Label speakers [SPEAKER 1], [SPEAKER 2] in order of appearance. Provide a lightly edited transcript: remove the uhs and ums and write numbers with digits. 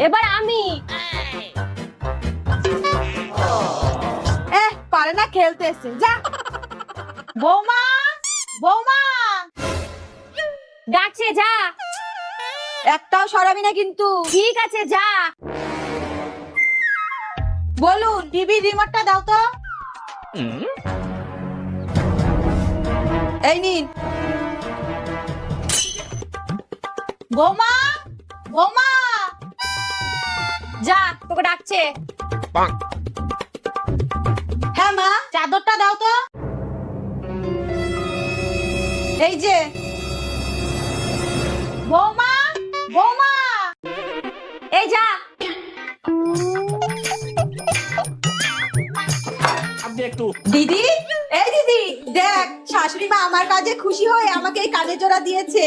[SPEAKER 1] এবার আমি।
[SPEAKER 2] পারে না, খেলতে এসছে, যা। বৌমা, বৌমা,
[SPEAKER 1] ডাকছে, যা।
[SPEAKER 2] একটাও সরাবি না কিন্তু।
[SPEAKER 1] ঠিক আছে, যা।
[SPEAKER 2] বলুন, টিভি রিমোটটা দাও তো। এই নিন। বৌমা, বৌমা,
[SPEAKER 1] যা, তোকে ডাকছে।
[SPEAKER 2] হ্যাঁ মা, চাদরটা দাও তো। এই যে। বৌমা, বৌমা,
[SPEAKER 1] এই যা।
[SPEAKER 2] দিদি, এই দিদি, দেখ শাশুড়ি মা আমার কাজে খুশি হয়ে আমাকে এই কানের জোড়া দিয়েছে।